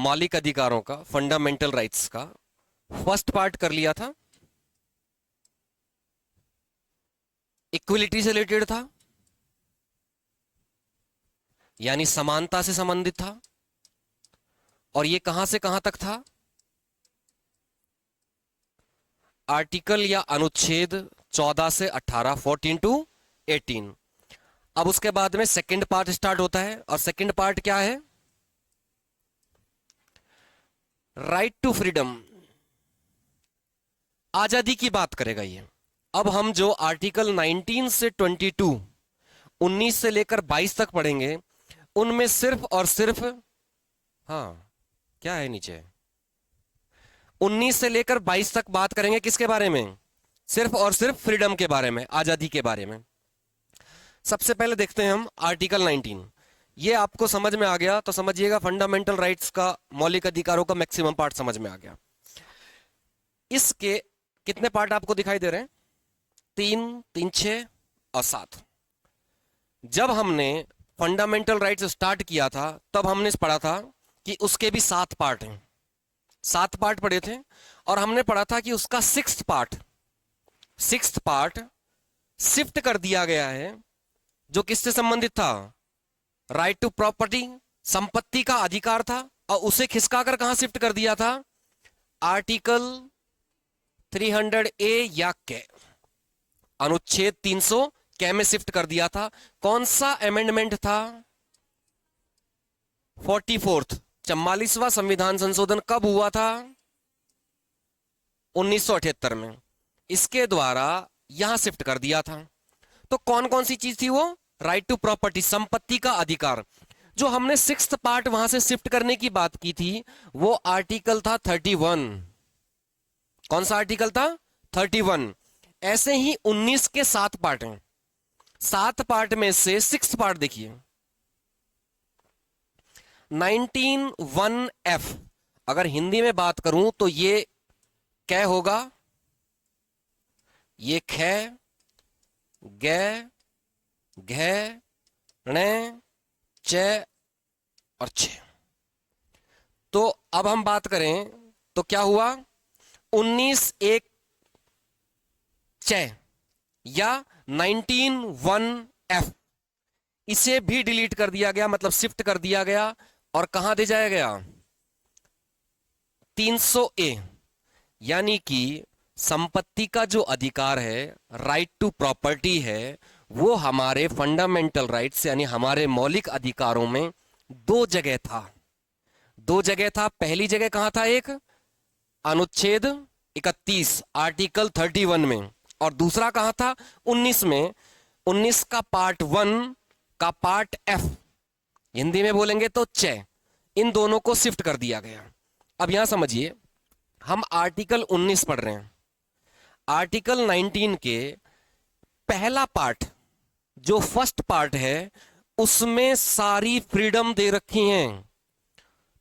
मौलिक अधिकारों का, फंडामेंटल राइट्स का फर्स्ट पार्ट कर लिया था, इक्विलिटी से रिलेटेड था, यानी समानता से संबंधित था। और ये कहां से कहां तक था? आर्टिकल या अनुच्छेद 14 से 18, 14 टू 18। अब उसके बाद में सेकंड पार्ट स्टार्ट होता है, और सेकंड पार्ट क्या है? राइट टू फ्रीडम, आजादी की बात करेगा ये। अब हम जो आर्टिकल 19 से 22, 19 से लेकर 22 तक पढ़ेंगे, उनमें सिर्फ और सिर्फ, हाँ क्या है नीचे, 19 से लेकर 22 तक बात करेंगे किसके बारे में? सिर्फ और सिर्फ फ्रीडम के बारे में, आजादी के बारे में। सबसे पहले देखते हैं हम आर्टिकल 19। ये आपको समझ में आ गया तो समझिएगा फंडामेंटल राइट्स का, मौलिक अधिकारों का मैक्सिमम पार्ट समझ में आ गया। इसके कितने पार्ट आपको दिखाई दे रहे हैं? 3, 3, 6 और 7। जब हमने फंडामेंटल राइट्स स्टार्ट किया था तब हमने पढ़ा था कि उसके भी 7 पार्ट हैं। 7 पार्ट पढ़े थे, और हमने पढ़ा था कि उसका सिक्स्थ पार्ट शिफ्ट कर दिया गया है, जो किससे संबंधित था? राइट टू प्रॉपर्टी, संपत्ति का अधिकार था, और उसे खिसकाकर कहां शिफ्ट कर दिया था? आर्टिकल 300A या के, अनुच्छेद 300 के में शिफ्ट कर दिया था। कौन सा अमेंडमेंट था? 44वां संविधान संशोधन कब हुआ था? 1978 में। इसके द्वारा यहां शिफ्ट कर दिया था। तो कौन कौन सी चीज थी वो? राइट टू प्रॉपर्टी, संपत्ति का अधिकार। जो हमने सिक्स्थ पार्ट वहां से शिफ्ट करने की बात की थी, वो आर्टिकल था 31। कौन सा आर्टिकल था? 31। ऐसे ही 19 के 7 पार्ट हैं। 7 पार्ट में से सिक्स्थ पार्ट देखिए, 19(1)(f। अगर हिंदी में बात करूं तो ये क्या होगा? ये ख, ग, घ, ण, च और छ। तो अब हम बात करें तो क्या हुआ? 19(1) च या 19(1)(f, इसे भी डिलीट कर दिया गया, मतलब शिफ्ट कर दिया गया, और कहां दे जाया गया? 300A। यानी कि संपत्ति का जो अधिकार है, राइट टू प्रॉपर्टी है, वो हमारे फंडामेंटल राइट्स यानी हमारे मौलिक अधिकारों में 2 जगह था। 2 जगह था। पहली जगह कहां था? एक अनुच्छेद 31 आर्टिकल 31 में, और दूसरा कहां था? 19 में। 19 का पार्ट 1 का पार्ट F, हिंदी में बोलेंगे तो च, इन दोनों को शिफ्ट कर दिया गया। अब यहां समझिए, हम आर्टिकल 19 पढ़ रहे हैं। आर्टिकल 19 के पहला पार्ट, जो फर्स्ट पार्ट है, उसमें सारी फ्रीडम दे रखी हैं।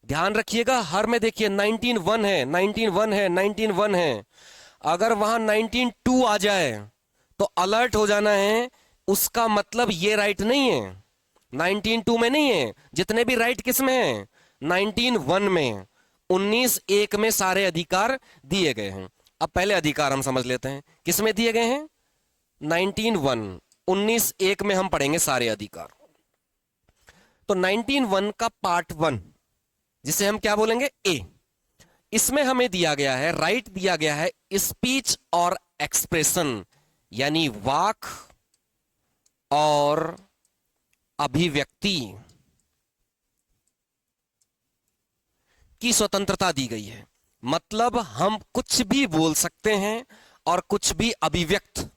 ध्यान रखिएगा, हर में देखिए 19(1) है, 19(1) है, 19(1) है। अगर वहां 19(2) आ जाए तो अलर्ट हो जाना है, उसका मतलब ये राइट नहीं है, 19(2) में नहीं है। जितने भी राइट किस में है? 19(1) में। 19(1) में सारे अधिकार दिए गए हैं। अब पहले अधिकार हम समझ लेते हैं, किस में दिए गए हैं? 19(1). 19(1) में हम पढ़ेंगे सारे अधिकार। तो 19(1) का पार्ट 1, जिसे हम क्या बोलेंगे? ए। इसमें हमें दिया गया है, राइट दिया गया है, स्पीच और एक्सप्रेशन, यानी वाक और अभिव्यक्ति की स्वतंत्रता दी गई है। मतलब हम कुछ भी बोल सकते हैं और कुछ भी अभिव्यक्त,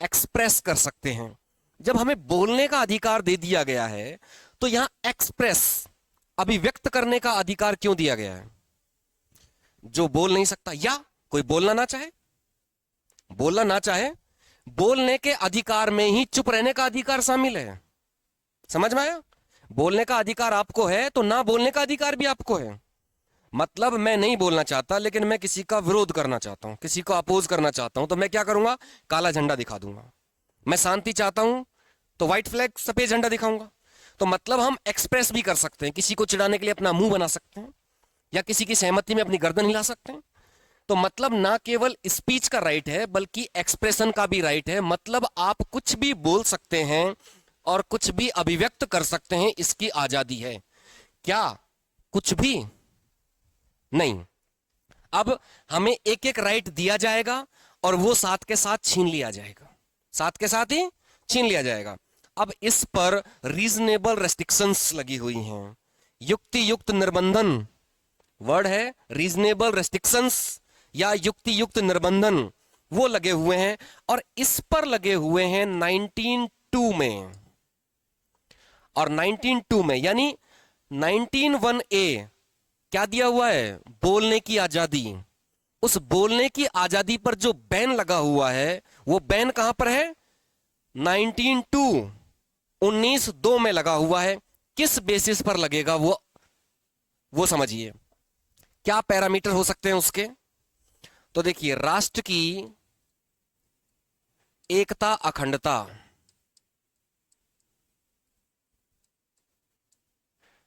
एक्सप्रेस कर सकते हैं। जब हमें बोलने का अधिकार दे दिया गया है, तो यहां एक्सप्रेस, अभिव्यक्त करने का अधिकार क्यों दिया गया है? जो बोल नहीं सकता या कोई बोलना ना चाहे, बोलने के अधिकार में ही चुप रहने का अधिकार शामिल है। समझ में आया? बोलने का अधिकार आपको है तो ना बोलने का अधिकार भी आपको है। मतलब मैं नहीं बोलना चाहता, लेकिन मैं किसी का विरोध करना चाहता हूं, किसी को अपोज करना चाहता हूं, तो मैं क्या करूंगा? काला झंडा दिखा दूंगा। मैं शांति चाहता हूं तो व्हाइट फ्लैग, सफेद झंडा दिखाऊंगा। तो मतलब हम एक्सप्रेस भी कर सकते हैं, किसी को चिढ़ाने के लिए अपना मुंह बना सकते हैं, या किसी की सहमति में अपनी गर्दन हिला सकते हैं। तो मतलब ना केवल स्पीच का राइट है बल्कि एक्सप्रेशन का भी राइट है। मतलब आप कुछ भी बोल सकते हैं और कुछ भी अभिव्यक्त कर सकते हैं, इसकी आजादी है। क्या कुछ भी नहीं। अब हमें एक एक राइट दिया जाएगा और वो साथ के साथ छीन लिया जाएगा, साथ के साथ ही छीन लिया जाएगा। अब इस पर रीजनेबल रेस्ट्रिक्शंस लगी हुई हैं, युक्ति युक्त निर्बंधन, वर्ड है रीजनेबल रेस्ट्रिक्शंस या युक्ति युक्त निर्बंधन, वो लगे हुए हैं। और इस पर लगे हुए हैं 19(2) में, और 19(2) में यानी 19(1)(a) क्या दिया हुआ है? बोलने की आजादी। उस बोलने की आजादी पर जो बैन लगा हुआ है, वो बैन कहां पर है? 19(2) 19(2) में लगा हुआ है। किस बेसिस पर लगेगा वो समझिए। क्या पैरामीटर हो सकते हैं उसके? तो देखिए, राष्ट्र की एकता अखंडता,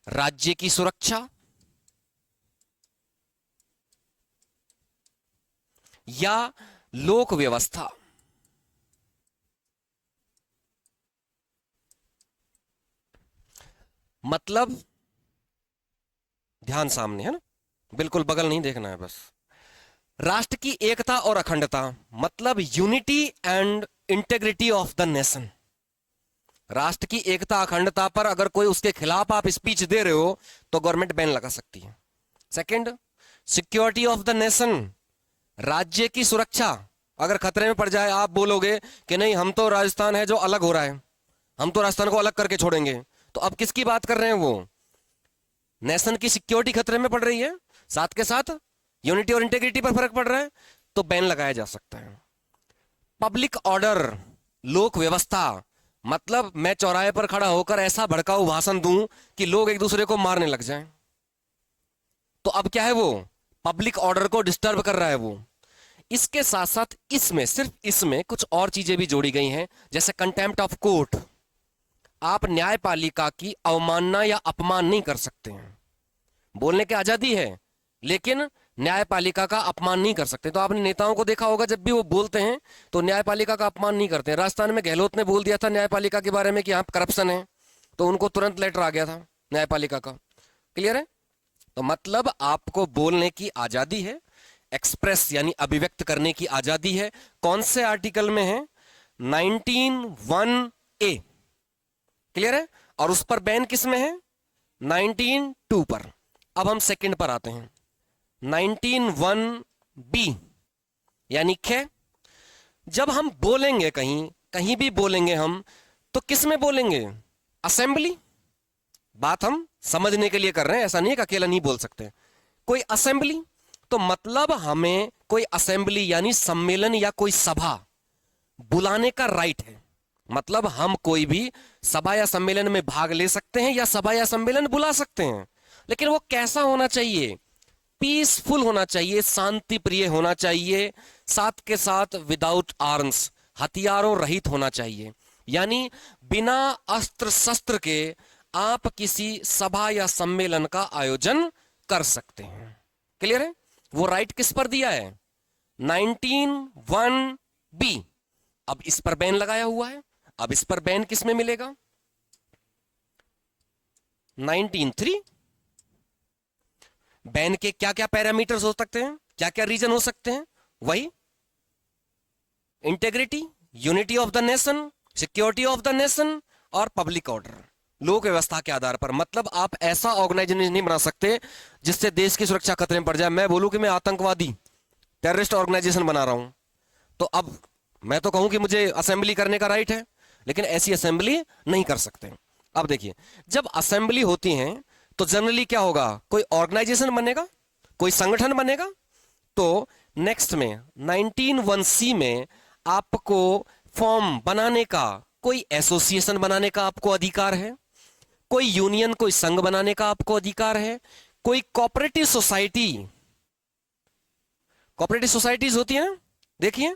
राज्य की सुरक्षा, या लोक व्यवस्था। मतलब ध्यान सामने है ना, बिल्कुल बगल नहीं देखना है बस। राष्ट्र की एकता और अखंडता मतलब unity and integrity of the nation. राष्ट्र की एकता अखंडता पर अगर कोई उसके खिलाफ आप स्पीच दे रहे हो तो गवर्नमेंट बैन लगा सकती है। Second, security of the nation, राज्य की सुरक्षा अगर खतरे में पड़ जाए, आप बोलोगे कि नहीं हम तो राजस्थान है जो अलग हो रहा है, हम तो राजस्थान को अलग करके छोड़ेंगे, तो अब किसकी बात कर रहे हैं? वो नेशन की सिक्योरिटी खतरे में पड़ रही है, साथ के साथ यूनिटी और इंटेग्रिटी पर फर्क पड़ रहा है, तो बैन लगाया जा सकता है। पब्लिक ऑर्डर, लोक व्यवस्था मतलब मैं चौराहे पर खड़ा होकर ऐसा भड़काऊ भाषण दूं कि लोग एक दूसरे को मारने लग जाएं, तो अब क्या है? वो पब्लिक ऑर्डर को डिस्टर्ब कर रहा है वो। इसके साथ साथ इसमें, सिर्फ इसमें कुछ और चीजें भी जोड़ी गई हैं, जैसे कंटेम्प्ट ऑफ कोर्ट। आप न्यायपालिका की अवमानना या अपमान नहीं कर सकते हैं। बोलने की आजादी है लेकिन न्यायपालिका का अपमान नहीं कर सकते। तो आपने नेताओं को देखा होगा, जब भी वो बोलते हैं तो न्यायपालिका का अपमान नहीं करते हैं। राजस्थान में गहलोत ने बोल दिया था न्यायपालिका के बारे में कि यहाँ करप्शन है, तो उनको तुरंत लेटर आ गया था न्यायपालिका का। क्लियर है? तो मतलब आपको बोलने की आजादी है, एक्सप्रेस यानी अभिव्यक्त करने की आजादी है। कौन से आर्टिकल में है? 19(1)(a। क्लियर है? और उस पर बैन किस में है? 19(2) पर। अब हम सेकंड पर आते हैं, 19(1)(b यानी खे। जब हम बोलेंगे कहीं कहीं भी बोलेंगे हम, तो किस में बोलेंगे? असेंबली। बात हम समझने के लिए कर रहे हैं, ऐसा नहीं है कि अकेला नहीं बोल सकते। कोई असेंबली, तो मतलब हमें कोई असेंबली यानी सम्मेलन या कोई सभा बुलाने का राइट है। मतलब हम कोई भी सभा या सम्मेलन में भाग ले सकते हैं या सभा या सम्मेलन बुला सकते हैं, लेकिन वो कैसा होना चाहिए? पीसफुल होना चाहिए, शांति प्रिय होना चाहिए, साथ के साथ विदाउट आर्म्स, हथियारों रहित होना चाहिए। यानी बिना अस्त्र शस्त्र के आप किसी सभा या सम्मेलन का आयोजन कर सकते हैं। क्लियर है? वो राइट किस पर दिया है? 19(1)(b। अब इस पर बैन लगाया हुआ है। अब इस पर बैन किस में मिलेगा? 19(3). बैन के क्या क्या पैरामीटर्स हो सकते हैं, क्या क्या रीजन हो सकते हैं? वही integrity, unity of the nation, security of the nation और पब्लिक ऑर्डर, लोक व्यवस्था के आधार पर। मतलब आप ऐसा ऑर्गेनाइजेशन नहीं बना सकते जिससे देश की सुरक्षा खतरे में पड़ जाए। मैं बोलूं कि मैं आतंकवादी टेररिस्ट ऑर्गेनाइजेशन बना रहा हूं, तो अब मैं तो कहूं कि मुझे असेंबली करने का राइट है, लेकिन ऐसी असेंबली नहीं कर सकते। अब देखिए, जब असेंबली होती है तो जनरली क्या होगा? कोई ऑर्गेनाइजेशन बनेगा, कोई संगठन बनेगा। तो नेक्स्ट में 19(1)(c) में आपको फॉर्म बनाने का, कोई एसोसिएशन बनाने का आपको अधिकार है, कोई यूनियन, कोई संघ बनाने का आपको अधिकार है, कोई कोऑपरेटिव सोसाइटी, कोऑपरेटिव सोसाइटीज होती है ना, देखिए,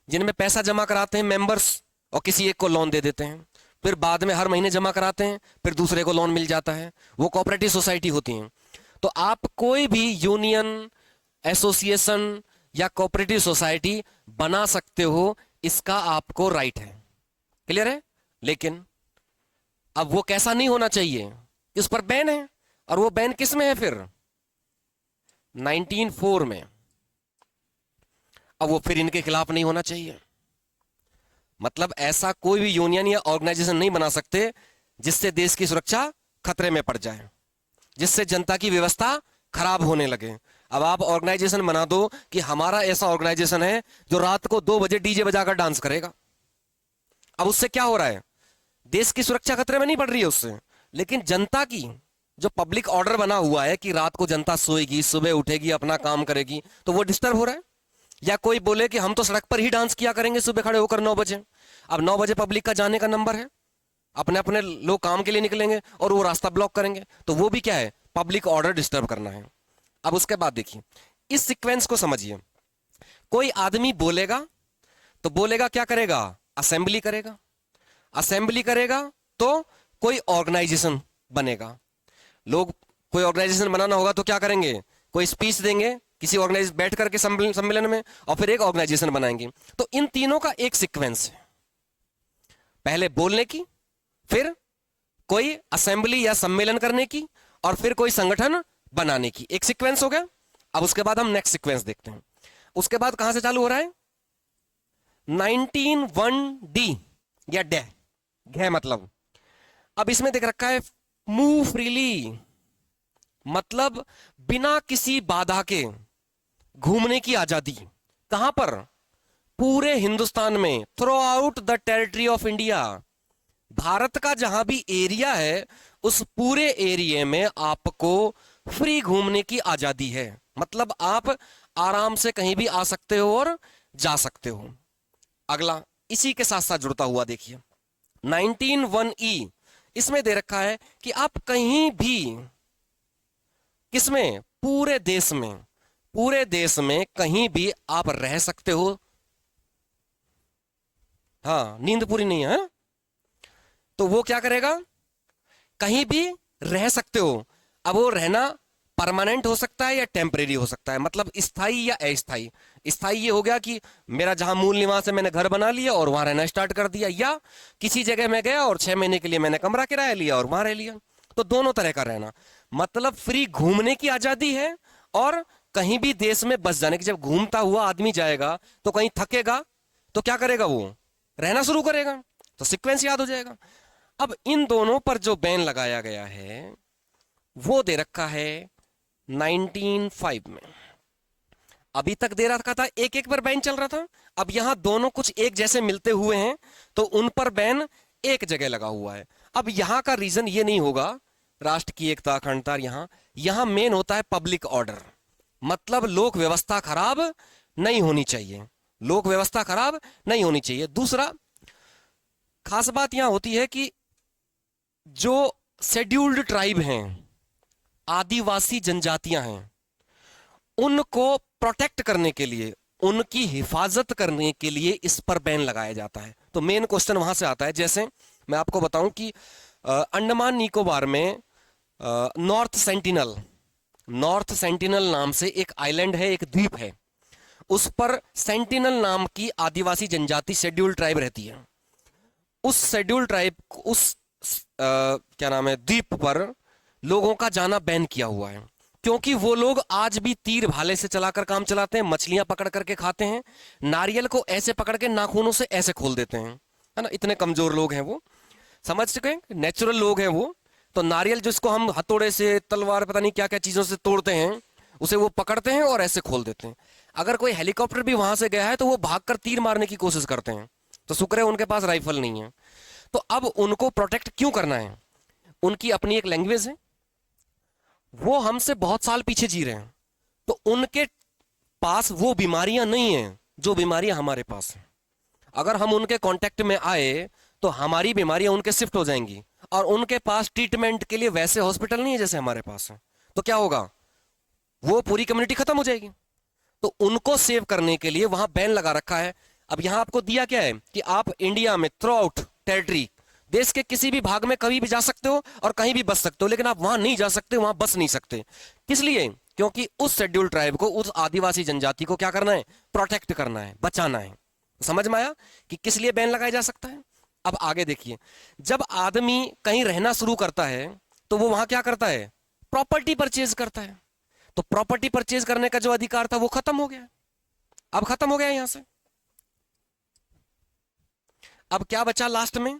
जिनमें पैसा जमा कराते हैं मेंबर्स और किसी एक को लोन दे देते हैं, फिर बाद में हर महीने जमा कराते हैं, फिर दूसरे को लोन मिल जाता है, वो कोऑपरेटिव सोसाइटी होती हैं। तो आप कोई भी यूनियन, एसोसिएशन या कोऑपरेटिव सोसाइटी बना सकते हो, इसका आपको राइट है। क्लियर है? लेकिन अब वो कैसा नहीं होना चाहिए, इस पर बैन है। और वो बैन किस में है फिर? 1904 में। अब वो फिर इनके खिलाफ नहीं होना चाहिए। मतलब ऐसा कोई भी यूनियन या ऑर्गेनाइजेशन नहीं बना सकते जिससे देश की सुरक्षा खतरे में पड़ जाए, जिससे जनता की व्यवस्था खराब होने लगे। अब आप ऑर्गेनाइजेशन बना दो कि हमारा ऐसा ऑर्गेनाइजेशन है जो रात को 2 बजे डीजे बजाकर डांस करेगा। अब उससे क्या हो रहा है? देश की सुरक्षा खतरे में नहीं पड़ रही है उससे, लेकिन जनता की जो पब्लिक ऑर्डर बना हुआ है कि रात को जनता सोएगी, सुबह उठेगी, अपना काम करेगी, तो वो डिस्टर्ब हो रहा है। या कोई बोले कि हम तो सड़क पर ही डांस किया करेंगे सुबह खड़े होकर 9 बजे। अब 9 बजे पब्लिक का जाने का नंबर है, अपने अपने लोग काम के लिए निकलेंगे और वो रास्ता ब्लॉक करेंगे, तो वो भी क्या है? पब्लिक ऑर्डर डिस्टर्ब करना है। अब उसके बाद देखिए, इस सीक्वेंस को समझिए। कोई आदमी बोलेगा तो बोलेगा क्या करेगा? असेंबली करेगा। असेंबली करेगा तो कोई ऑर्गेनाइजेशन बनेगा। लोग कोई ऑर्गेनाइजेशन बनाना होगा तो क्या करेंगे? कोई स्पीच देंगे किसी ऑर्गेनाइजेशन बैठ करके सम्मेलन में, और फिर एक ऑर्गेनाइजेशन बनाएंगे। तो इन तीनों का एक सीक्वेंस है, पहले बोलने की, फिर कोई असेंबली या सम्मेलन करने की, और फिर कोई संगठन बनाने की। एक सीक्वेंस हो गया। अब उसके बाद हम नेक्स्ट सीक्वेंस देखते हैं। उसके बाद कहां से चालू हो रहा है? 19(1)D या डे, घे मतलब। अब इसमें देख रखा है मूव फ्रीली, मतलब बिना किसी बाधा के घूमने की आजादी। कहां पर? पूरे हिंदुस्तान में, through out the territory of India. Bharat का जहां भी एरिया है उस पूरे एरिया में आपको फ्री घूमने की आजादी है। मतलब आप आराम से कहीं भी आ सकते हो और जा सकते हो। अगला इसी के साथ साथ जुड़ता हुआ देखिए, 19(1)E, इसमें दे रखा है कि आप कहीं भी, किसमें? पूरे देश में, पूरे देश में कहीं भी आप रह सकते हो। हाँ, नींद पूरी नहीं है, तो वो क्या करेगा? कहीं भी रह सकते हो। अब वो रहना परमानेंट हो सकता है या टेम्परेरी हो सकता है, मतलब स्थायी या अस्थायी। स्थायी ये हो गया कि मेरा जहां मूल निवास है मैंने घर बना लिया और वहां रहना स्टार्ट कर दिया, या किसी जगह में गया और 6 महीने के लिए मैंने कमरा किराया लिया और वहां रह लिया। तो दोनों तरह का रहना, मतलब फ्री घूमने की आजादी है और कहीं भी देश में बस जाने की। जब घूमता हुआ आदमी जाएगा तो कहीं थकेगा तो क्या करेगा? वो रहना शुरू करेगा। तो सीक्वेंस याद हो जाएगा। अब इन दोनों पर जो बैन लगाया गया है वो दे रखा है 1905 में। अभी तक दे रखा था एक एक पर बैन चल रहा था, अब यहां दोनों कुछ एक जैसे मिलते हुए हैं तो उन पर बैन एक जगह लगा हुआ है। अब यहां का रीजन ये नहीं होगा राष्ट्र की एकता अखंडता, यहां मेन होता है पब्लिक ऑर्डर, मतलब लोक व्यवस्था खराब नहीं होनी चाहिए, लोक व्यवस्था खराब नहीं होनी चाहिए। दूसरा खास बात यहां होती है कि जो शेड्यूल्ड ट्राइब हैं, आदिवासी जनजातियां हैं, उनको प्रोटेक्ट करने के लिए, उनकी हिफाजत करने के लिए इस पर बैन लगाया जाता है। तो मेन क्वेश्चन वहां से आता है। जैसे मैं आपको बताऊं कि अंडमान निकोबार में नॉर्थ सेंटिनल नाम से एक आइलैंड है, एक द्वीप है, उस पर सेंटिनल नाम की आदिवासी जनजाति शेड्यूल्ड ट्राइब रहती है। उस शेड्यूल्ड ट्राइब, उस क्या नाम है, द्वीप पर लोगों का जाना बैन किया हुआ है, क्योंकि वो लोग आज भी तीर भाले से चलाकर काम चलाते हैं, मछलियां पकड़ करके खाते हैं, नारियल को ऐसे पकड़ के नाखूनों से ऐसे खोल देते हैं, है ना। इतने कमजोर लोग हैं वो, समझ सके, नेचुरल लोग हैं वो। तो नारियल जिसको हम हथौड़े से, तलवार, पता नहीं क्या क्या चीजों से तोड़ते हैं, उसे वो पकड़ते हैं और ऐसे खोल देते हैं। अगर कोई हेलीकॉप्टर भी वहां से गया है तो वो भागकर तीर मारने की कोशिश करते हैं। तो शुक्र है उनके पास राइफल नहीं है। तो अब उनको प्रोटेक्ट क्यों करना है? उनकी अपनी एक लैंग्वेज है, वो हमसे बहुत साल पीछे जी रहे हैं, तो उनके पास वो बीमारियां नहीं है जो बीमारियां हमारे पास हैं। अगर हम उनके कांटेक्ट में आए तो हमारी बीमारियां उनके शिफ्ट हो जाएंगी, और उनके पास ट्रीटमेंट के लिए वैसे हॉस्पिटल नहीं है जैसे हमारे पास है। तो क्या होगा? वो पूरी कम्युनिटी खत्म हो जाएगी। तो उनको सेव करने के लिए वहां बैन लगा रखा है। अब यहां आपको दिया क्या है कि आप इंडिया में थ्रू आउट टेरिटरी देश के किसी भी भाग में कभी भी जा सकते हो और कहीं भी बस सकते हो, लेकिन आप वहां नहीं जा सकते, वहां बस नहीं सकते। किस लिए? क्योंकि उस शेड्यूल्ड ट्राइब को, उस आदिवासी जनजाति को क्या करना है? प्रोटेक्ट करना है, बचाना है। समझ में आया कि किस लिए बैन लगाया जा सकता है? अब आगे देखिए, जब आदमी कहीं रहना शुरू करता है तो वो वहां क्या करता है? प्रॉपर्टी परचेज करता है। तो प्रॉपर्टी परचेज करने का जो अधिकार था वो खत्म हो गया। अब खत्म हो गया यहां से। अब क्या बचा लास्ट में?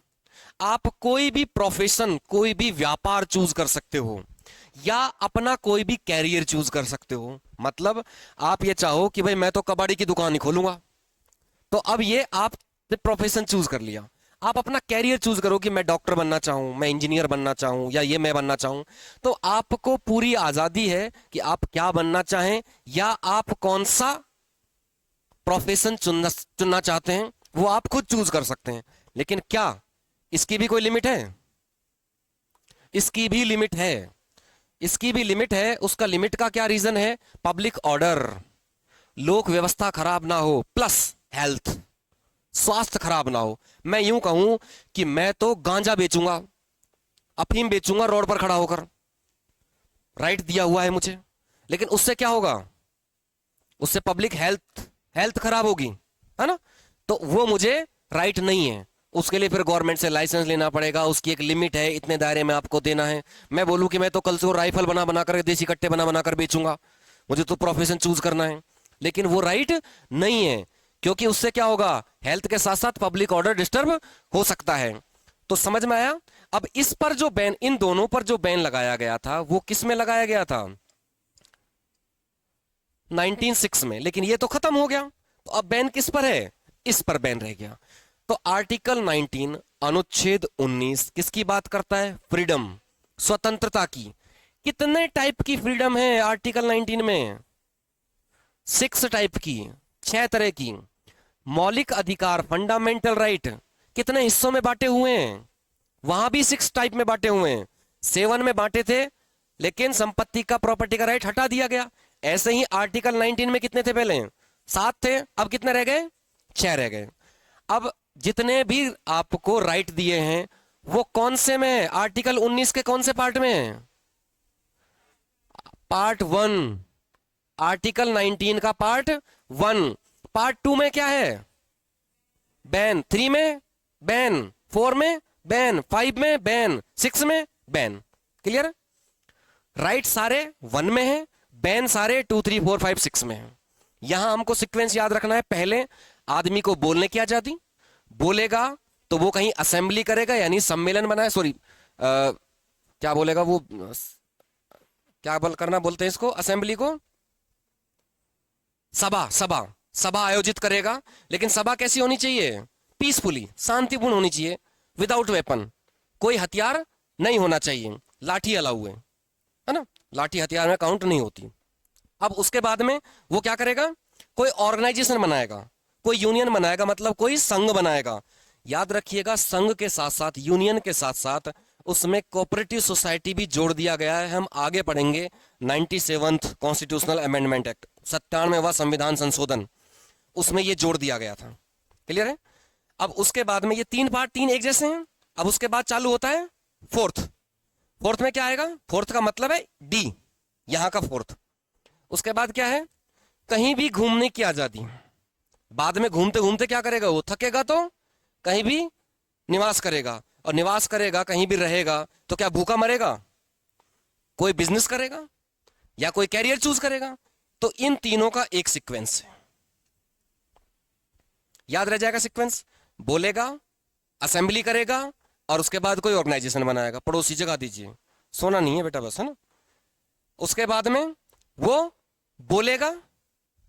आप कोई भी प्रोफेशन, कोई भी व्यापार चूज कर सकते हो, या अपना कोई भी कैरियर चूज कर सकते हो। मतलब आप ये चाहो कि भाई मैं तो कबाड़ी की दुकान ही खोलूंगा, तो अब ये आप प्रोफेशन चूज कर लिया। आप अपना कैरियर चूज करो कि मैं डॉक्टर बनना चाहूं, मैं इंजीनियर बनना चाहूं, या ये मैं बनना चाहूं, तो आपको पूरी आजादी है कि आप क्या बनना चाहें, या आप कौन सा प्रोफेशन चुनना चाहते हैं, वो आप खुद चूज कर सकते हैं। लेकिन क्या इसकी भी कोई लिमिट है? इसकी भी लिमिट है। इसकी भी लिमिट है। उसका लिमिट का क्या रीजन है? पब्लिक ऑर्डर, लोक व्यवस्था खराब ना हो, प्लस हेल्थ, स्वास्थ्य खराब ना हो। मैं यूं कहूं कि मैं तो गांजा बेचूंगा, अफीम बेचूंगा रोड पर खड़ा होकर, राइट दिया हुआ है मुझे, लेकिन उससे क्या होगा? उससे पब्लिक हेल्थ खराब होगी, है ना? तो वो मुझे राइट नहीं है। उसके लिए फिर गवर्नमेंट से लाइसेंस लेना पड़ेगा, उसकी एक लिमिट है, इतने दायरे में आपको देना है। मैं बोलूं कि मैं तो कल से वो राइफल बना बना कर, देसी कट्टे बना बना कर बेचूंगा, मुझे तो प्रोफेशन चूज करना है, लेकिन वो राइट नहीं है, क्योंकि उससे क्या होगा? हेल्थ के साथ साथ पब्लिक ऑर्डर डिस्टर्ब हो सकता है। तो समझ में आया? अब इस पर जो बैन, इन दोनों पर जो बैन लगाया गया था वो किस में लगाया गया था? 1906 में। लेकिन ये तो खत्म हो गया, तो अब बैन किस पर है? इस पर बैन रह गया। तो आर्टिकल 19 अनुच्छेद 19 किसकी बात करता है? फ्रीडम, स्वतंत्रता की। कितने टाइप की फ्रीडम है आर्टिकल 19 में? 6 टाइप की, 6 तरह की। मौलिक अधिकार, फंडामेंटल राइट, कितने हिस्सों में बांटे हुए हैं? वहां भी 6 टाइप में बांटे हुए हैं। 7 में बांटे थे, लेकिन संपत्ति का, प्रॉपर्टी का राइट हटा दिया गया। ऐसे ही आर्टिकल 19 में कितने थे? पहले 7 थे, अब कितने रह गए? 6 रह गए। अब जितने भी आपको राइट दिए हैं वो कौन से में? आर्टिकल 19 के कौन से पार्ट में? पार्ट 1। आर्टिकल 19 का पार्ट 1। पार्ट 2 में क्या है? बैन। 3 में बैन, 4 में बैन, 5 में बैन, 6 में बैन। क्लियर? राइट सारे 1 में है, बैन सारे 2, 3, 4, 5, 6 में है। यहां हमको सीक्वेंस याद रखना है। पहले आदमी को बोलने की आजादी, बोलेगा तो वो कहीं असेंबली करेगा, यानी सम्मेलन बनाए, सॉरी क्या बोलेगा वो, क्या करना बोलते हैं इसको, असेंबली को? सभा। सभा आयोजित करेगा, लेकिन सभा कैसी होनी चाहिए? पीसफुली, शांतिपूर्ण होनी चाहिए, विदाउट वेपन, कोई हथियार नहीं होना चाहिए। लाठी अलाउ है ना, लाठी हथियार में काउंट नहीं होती। अब उसके बाद में वो क्या करेगा? कोई ऑर्गेनाइजेशन बनाएगा, कोई यूनियन बनाएगा, मतलब कोई संघ बनाएगा। याद रखिएगा, संघ के साथ साथ, यूनियन के साथ साथ उसमें कोऑपरेटिव सोसाइटी भी जोड़ दिया गया है। हम आगे पढ़ेंगे 97th कॉन्स्टिट्यूशनल अमेंडमेंट एक्ट, 97वां संविधान संशोधन, उसमें ये जोड़ दिया गया था। क्लियर है? अब उसके बाद में ये 3 पार्ट, 3 एक जैसे हैं। अब उसके बाद चालू होता है फोर्थ में क्या आएगा? फोर्थ का मतलब है डी, यहां का फोर्थ। उसके बाद क्या है? कहीं भी घूमने की आजादी। बाद में घूमते घूमते क्या करेगा? वो थकेगा तो कहीं भी निवास करेगा, और निवास करेगा, कहीं भी रहेगा, तो क्या भूखा मरेगा? कोई बिजनेस करेगा या कोई कैरियर चूज करेगा। तो इन तीनों का एक सीक्वेंस है, याद रह जाएगा सीक्वेंस। बोलेगा, असेंबली करेगा, और उसके बाद कोई ऑर्गेनाइजेशन बनाएगा। पड़ोसी जगह दीजिए, सोना नहीं है बेटा बस, है ना। उसके बाद में वो बोलेगा,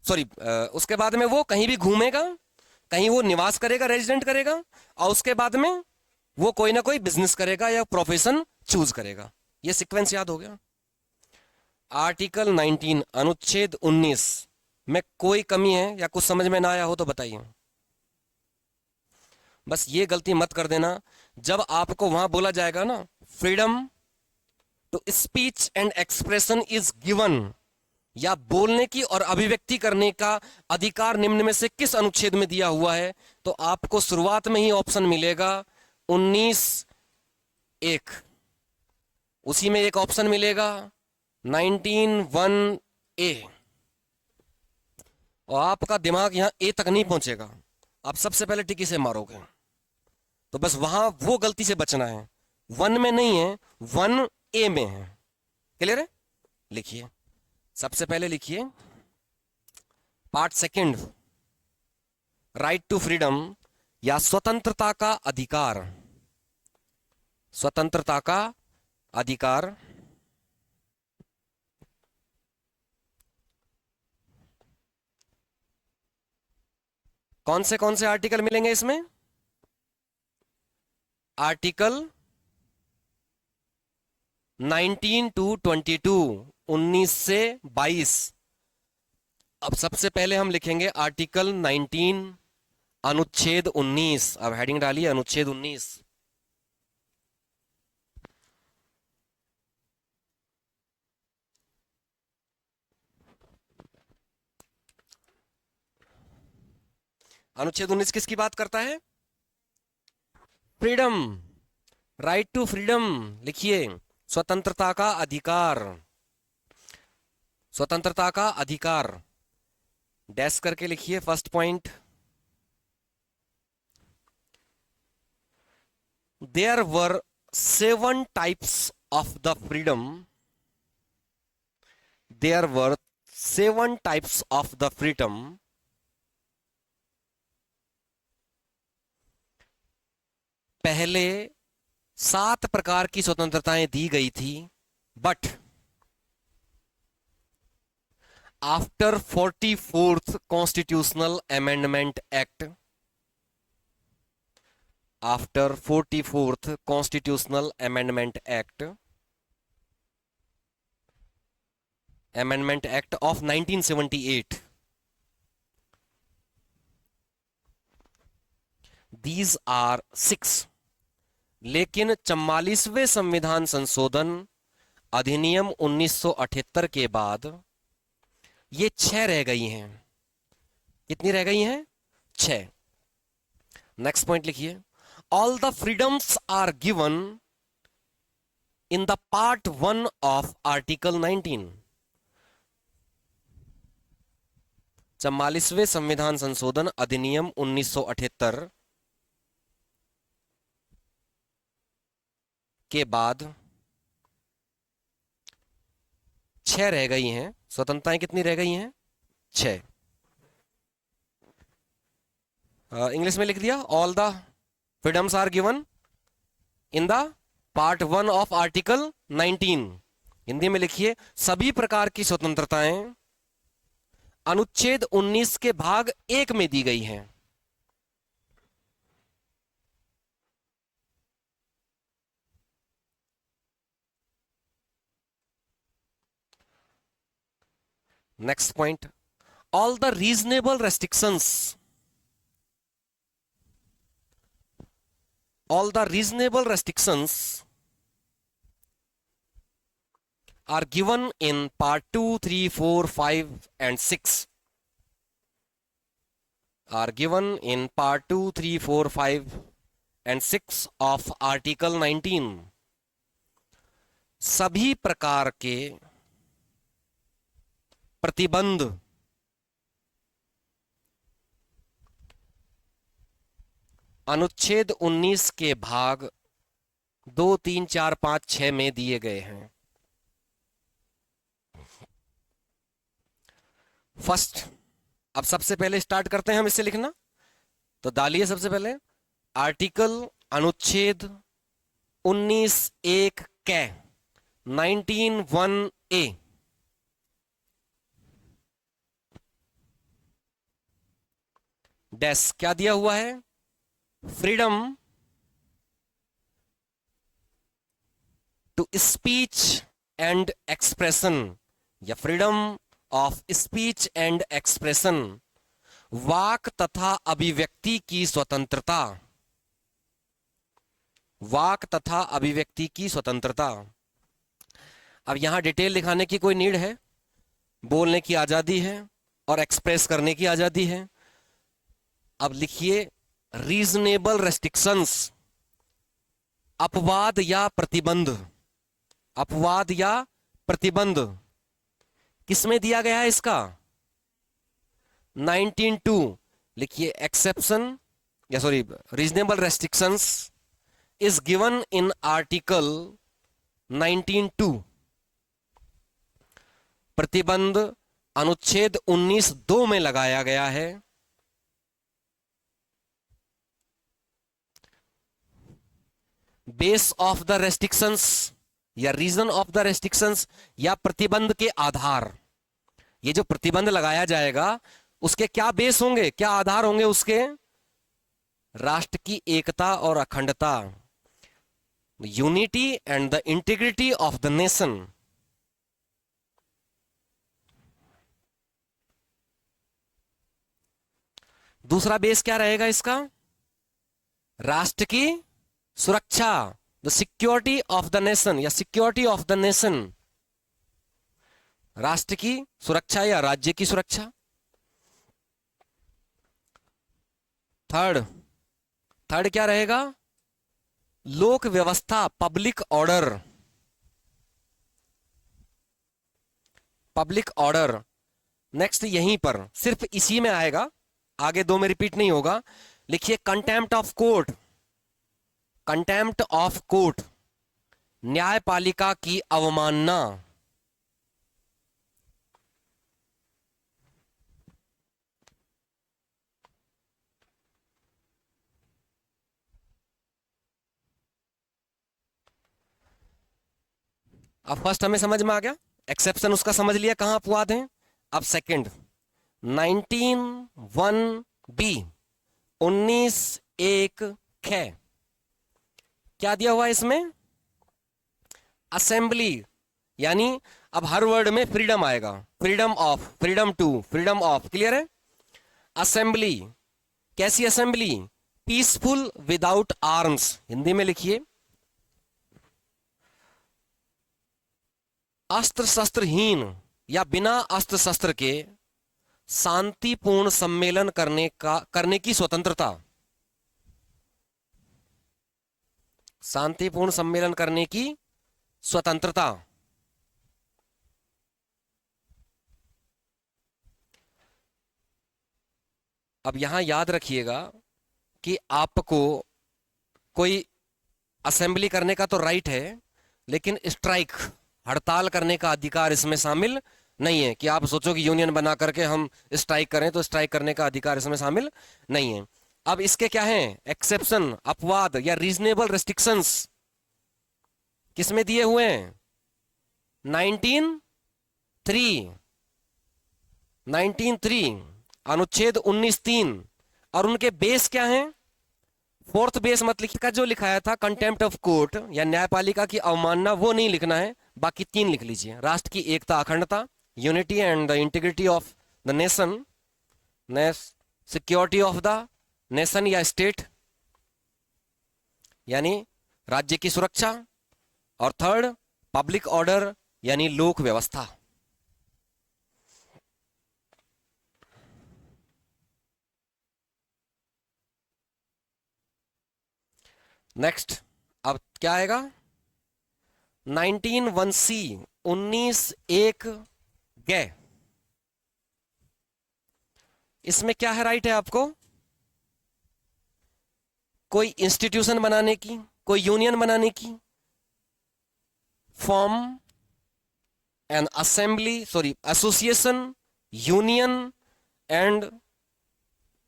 सॉरी, उसके बाद में वो कहीं भी घूमेगा, कहीं वो निवास करेगा, रेजिडेंट करेगा, और उसके बाद में वो कोई ना कोई बिजनेस करेगा या प्रोफेशन चूज करेगा। ये सीक्वेंस याद हो गया। आर्टिकल 19 अनुच्छेद 19 में कोई कमी है या कुछ समझ में ना आया हो तो बताइए। बस ये गलती मत कर देना, जब आपको वहां बोला जाएगा ना freedom to speech and expression is given, या बोलने की और अभिव्यक्ति करने का अधिकार निम्न में से किस अनुच्छेद में दिया हुआ है, तो आपको शुरुआत में ही ऑप्शन मिलेगा 19 एक, उसी में एक ऑप्शन मिलेगा 19(1)(a), और आपका दिमाग यहां ए तक नहीं पहुंचेगा, आप सबसे पहले टिकी से मारोगे, तो बस वहां वो गलती से बचना है। 1 में नहीं है, 1(a) में है। क्लियर है? लिखिए, सबसे पहले लिखिए part second, right to freedom या स्वतंत्रता का अधिकार। स्वतंत्रता का अधिकार कौन से आर्टिकल मिलेंगे इसमें? आर्टिकल 19 to 22, 19 से 22। अब सबसे पहले हम लिखेंगे आर्टिकल 19 अनुच्छेद 19। अब हेडिंग डालिए अनुच्छेद 19। अनुच्छेद 19 किसकी बात करता है? Freedom, right to freedom. लिखिए स्वतंत्रता का अधिकार, स्वतंत्रता का अधिकार, डैश करके लिखिए first point. There were 7 types of the freedom, there were 7 types of the freedom पहले 7 प्रकार की स्वतंत्रताएं दी गई थी, but after 44th constitutional amendment act, after 44th constitutional amendment act, amendment act of 1978, these are 6। लेकिन 44वें संविधान संशोधन अधिनियम 1978 के बाद ये 6 रह गई हैं। कितनी रह गई हैं? 6। नेक्स्ट पॉइंट लिखिए, all the freedoms are given in the part 1 of article 19। 44वें संविधान संशोधन अधिनियम 1978 के बाद 6 रह गई हैं। स्वतंत्रताएं कितनी रह गई हैं? 6। इंग्लिश में लिख दिया, all the freedoms are given in the part 1 of article 19। Hindi में लिखिए, सभी प्रकार की स्वतंत्रताएं अनुच्छेद 19 के भाग 1 में दी गई हैं। Next point, all the reasonable restrictions, all the reasonable restrictions are given in part 2, 3, 4, 5 and 6, are given in part 2, 3, 4, 5 and 6 of article 19। सभी प्रकार के प्रतिबंध अनुच्छेद 19 के भाग 2, 3, 4, 5, 6 में दिए गए हैं। फर्स्ट, अब सबसे पहले स्टार्ट करते हैं हम इससे लिखना, तो डालिए सबसे पहले आर्टिकल अनुच्छेद 19(1) कै 19(1)(a), डैश क्या दिया हुआ है? Freedom to speech and expression, या freedom of speech and expression, वाक तथा अभिव्यक्ति की स्वतंत्रता, वाक तथा अभिव्यक्ति की स्वतंत्रता। अब यहां डिटेल दिखाने की कोई नीड है? बोलने की आजादी है और एक्सप्रेस करने की आजादी है। अब लिखिए रीजनेबल रेस्ट्रिक्शंस अपवाद या प्रतिबंध, अपवाद या प्रतिबंध किसमें दिया गया है इसका? 19(2). लिखिए एक्सेप्शन या sorry reasonable restrictions is given in article 19(2). प्रतिबंध अनुच्छेद 19(2) में लगाया गया है। बेस ऑफ द रेस्ट्रिक्शंस या रीजन ऑफ द रेस्ट्रिक्शंस या प्रतिबंध के आधार, ये जो प्रतिबंध लगाया जाएगा उसके क्या बेस होंगे, क्या आधार होंगे उसके? राष्ट्र की एकता और अखंडता, unity and the integrity of the nation. दूसरा बेस क्या रहेगा इसका? राष्ट्र की सुरक्षा, the security of the nation या सिक्योरिटी ऑफ द नेशन, राष्ट्र की सुरक्षा या राज्य की सुरक्षा। थर्ड क्या रहेगा? लोक व्यवस्था, public order, public order. Next यहीं पर सिर्फ इसी में आएगा, आगे दो में रिपीट नहीं होगा। लिखिए contempt of court, contempt of court, न्यायपालिका की अवमानना। अब फर्स्ट हमें समझ में आ गया, एक्सेप्शन उसका समझ लिया कहां अपवाद है। अब सेकंड 19(1)(b) 19(1) ख क्या दिया हुआ है इसमें? असेंबली, यानी अब हर वर्ड में फ्रीडम आएगा, freedom of, freedom to, freedom of, clear है? असेंबली, कैसी assembly? Peaceful without arms, Hindi में लिखिए अस्त्र शस्त्रहीन या बिना अस्त्र शस्त्र के शांतिपूर्ण सम्मेलन करने की स्वतंत्रता, शांतिपूर्ण सम्मेलन करने की स्वतंत्रता। अब यहां याद रखिएगा कि आपको कोई असेंबली करने का तो राइट है, लेकिन स्ट्राइक, हड़ताल करने का अधिकार इसमें शामिल नहीं है। कि आप सोचो कि यूनियन बना करके हम स्ट्राइक करें, तो स्ट्राइक करने का अधिकार इसमें शामिल नहीं है। अब इसके क्या हैं? एक्सेप्शन, अपवाद या रीजनेबल रेस्ट्रिक्शंस किसमें दिए हुए हैं? 19(3) अनुच्छेद 19(3) और उनके बेस क्या हैं? फोर्थ बेस मत लिखिए, का जो लिखाया था कंटेम्प्ट ऑफ कोर्ट या न्यायपालिका की अवमानना, वो नहीं लिखना है, बाकी तीन लिख लीजिए। राष्ट्र की एकता अखंडता, unity and the integrity of the nation, security of the nation या स्टेट यानी राज्य की सुरक्षा, और थर्ड पब्लिक ऑर्डर यानी लोक व्यवस्था। नेक्स्ट अब क्या आएगा? 19(1)(c) 19(1) ग, इसमें क्या है राइट है आपको? कोई इंस्टीट्यूशन बनाने की, कोई यूनियन बनाने की, form an assembly, sorry association, union and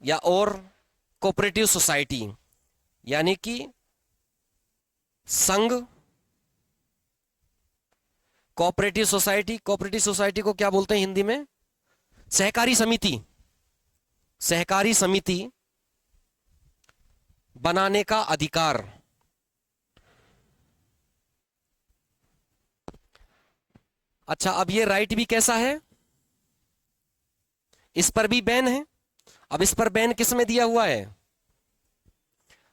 या और कोऑपरेटिव सोसाइटी, यानी कि संघ, कोऑपरेटिव सोसाइटी। कोऑपरेटिव सोसाइटी को क्या बोलते हैं हिंदी में? सहकारी समिति, सहकारी समिति बनाने का अधिकार। अच्छा, अब ये राइट भी कैसा है? इस पर भी बैन है। अब इस पर बैन किस में दिया हुआ है?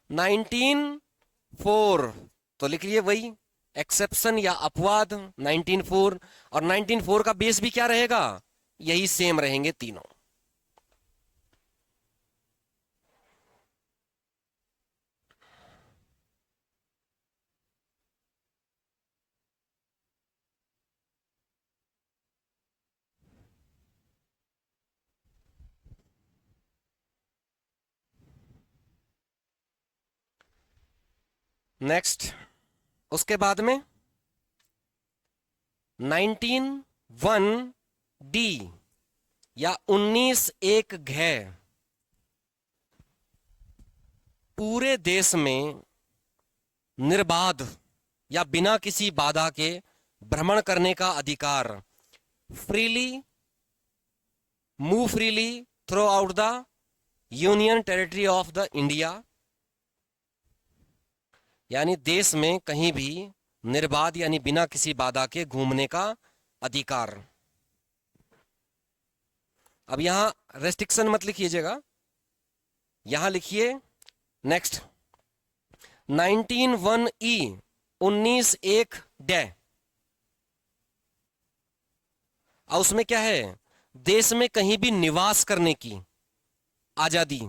19(4) तो लिख लिए वही एक्सेप्शन या अपवाद 19(4), और 19(4) का बेस भी क्या रहेगा? यही सेम रहेंगे तीनों। नेक्स्ट, उसके बाद में 19(1)(d) या 19(1)(घ) पूरे देश में निर्बाध या बिना किसी बाधा के भ्रमण करने का अधिकार, freely move freely through out the union territory of the India, यानी देश में कहीं भी निर्बाध यानी बिना किसी बाधा के घूमने का अधिकार। अब यहां रेस्ट्रिक्शन मत लिखिएगा, यहां लिखिए नेक्स्ट 19(1)(e) 19(1)(d) और उसमें क्या है, देश में कहीं भी निवास करने की आजादी,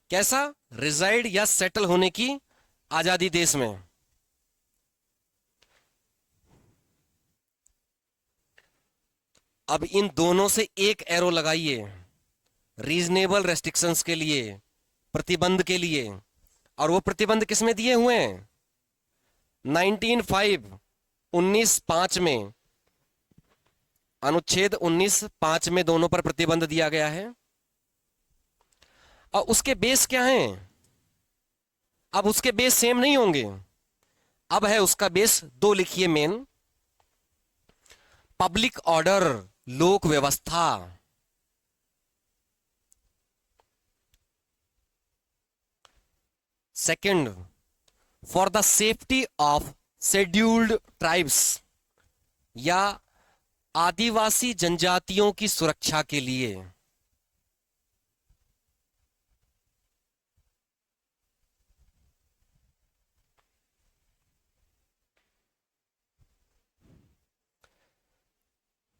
कैसा, रिजाइड या सेटल होने की आजादी देश में। अब इन दोनों से एक एरो लगाइए रीजनेबल रेस्ट्रिक्शंस के लिए, प्रतिबंध के लिए, और वो प्रतिबंध किसमें दिए हुए हैं, 19(5) 19(5) में, अनुच्छेद 19(5) में दोनों पर प्रतिबंध दिया गया है। और उसके बेस क्या हैं, अब उसके बेस सेम नहीं होंगे, अब है उसका बेस दो, लिखिए मेन, पब्लिक ऑर्डर लोक व्यवस्था, second for the safety of scheduled tribes या आदिवासी जनजातियों की सुरक्षा के लिए।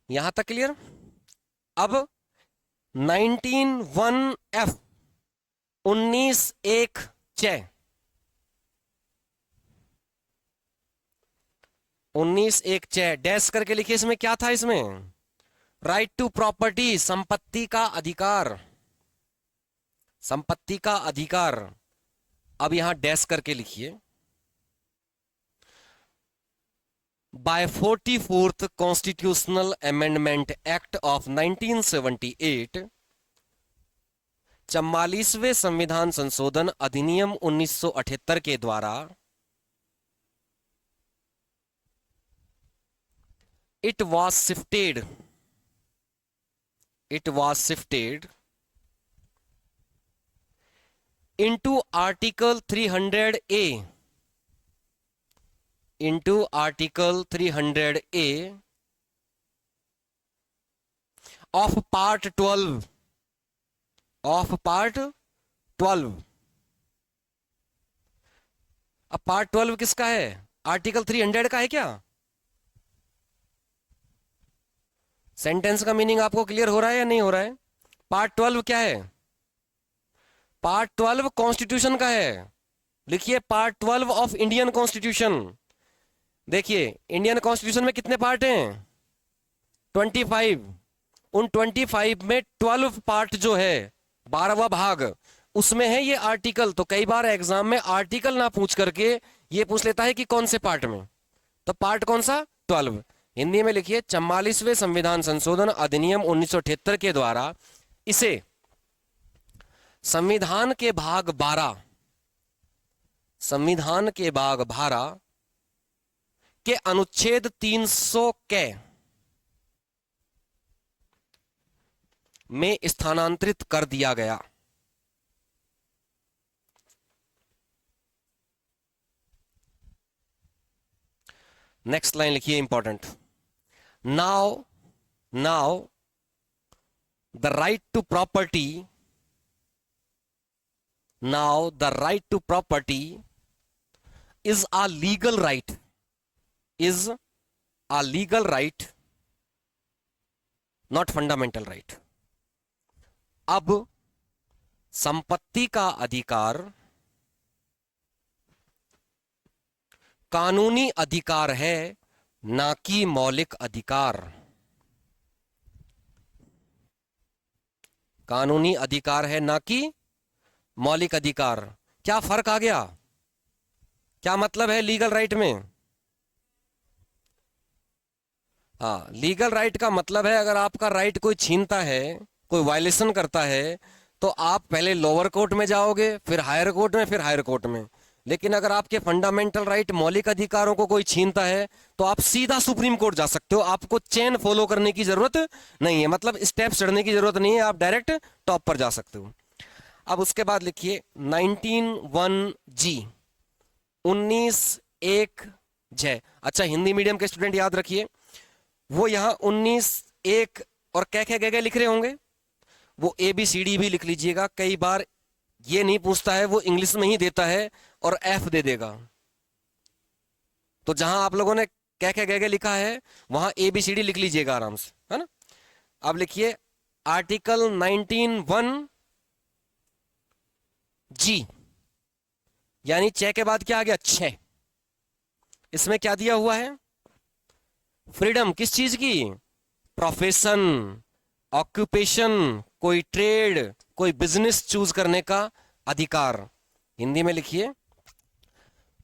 यहां तक क्लियर। अब 19(1)(f) 19(1)(च 19(1)(च डैश करके लिखिए, इसमें क्या था, इसमें राइट टू प्रॉपर्टी, संपत्ति का अधिकार, संपत्ति का अधिकार। अब यहां डैश करके लिखिए, by 44th constitutional amendment act of 1978, 44वें संविधान संशोधन अधिनियम 1978 के द्वारा it was shifted into Article 300A of Part 12 अब पार्ट 12 किसका है, आर्टिकल 300 का है क्या। सेंटेंस का मीनिंग आपको क्लियर हो रहा है या नहीं हो रहा है। पार्ट 12 क्या है, पार्ट 12 कॉन्स्टिट्यूशन का है, लिखिए पार्ट 12 ऑफ इंडियन कॉन्स्टिट्यूशन। देखिए इंडियन कॉन्स्टिट्यूशन में कितने पार्ट हैं, 25। उन 25 में 12 पार्ट जो है, 12वां भाग, उसमें है ये आर्टिकल। तो कई बार एग्जाम में आर्टिकल ना पूछ करके ये पूछ लेता है कि कौन से पार्ट में, तो पार्ट कौन सा, 12। हिंदी में लिखिए 44वें संविधान संशोधन अधिनियम 1978 के द्वारा इसे संविधान के भाग 12 के अनुच्छेद 300 के में स्थानांतरित कर दिया गया। नेक्स्ट लाइन लिखिए, important. Now the right to property is a legal right, not fundamental right। अब संपत्ति का अधिकार कानूनी अधिकार है, ना कि मौलिक अधिकार। कानूनी अधिकार है, ना कि मौलिक अधिकार। क्या फर्क आ गया, क्या मतलब है लीगल राइट में? हाँ, लीगल राइट का मतलब है अगर आपका राइट कोई छीनता है, कोई वायलेशन करता है, तो आप पहले लोअर कोर्ट में जाओगे, फिर हायर कोर्ट में, फिर हायर कोर्ट में। लेकिन अगर आपके फंडामेंटल राइट, मौलिक अधिकारों को कोई छीनता है, तो आप सीधा सुप्रीम कोर्ट जा सकते हो। आपको चेन फॉलो करने की जरूरत नहीं है, मतलब स्टेप चढ़ने की जरूरत नहीं है, आप डायरेक्ट टॉप पर जा सकते हो। अब उसके बाद लिखिए 19(1)(g), 19(1)(j। अच्छा, हिंदी मीडियम के स्टूडेंट याद रखिए, वो यहां 19(1) और क्या क्या क्या लिख रहे होंगे, वो ABCD भी लिख लीजिएगा। कई बार ये नहीं पूछता है, वो इंग्लिश में ही देता है और F दे देगा। तो जहां आप लोगों ने क्या क्या क्या लिखा है, वहां ABCD लिख लीजिएगा आराम से, है ना। अब लिखिए आर्टिकल 19(1)(g), यानी 6 के बाद क्या आ गया, 6। इसमें क्या दिया हुआ है, फ्रीडम किस चीज की, प्रोफेशन, ऑक्यूपेशन, कोई ट्रेड, कोई बिजनेस चूज करने का अधिकार। हिंदी में लिखिए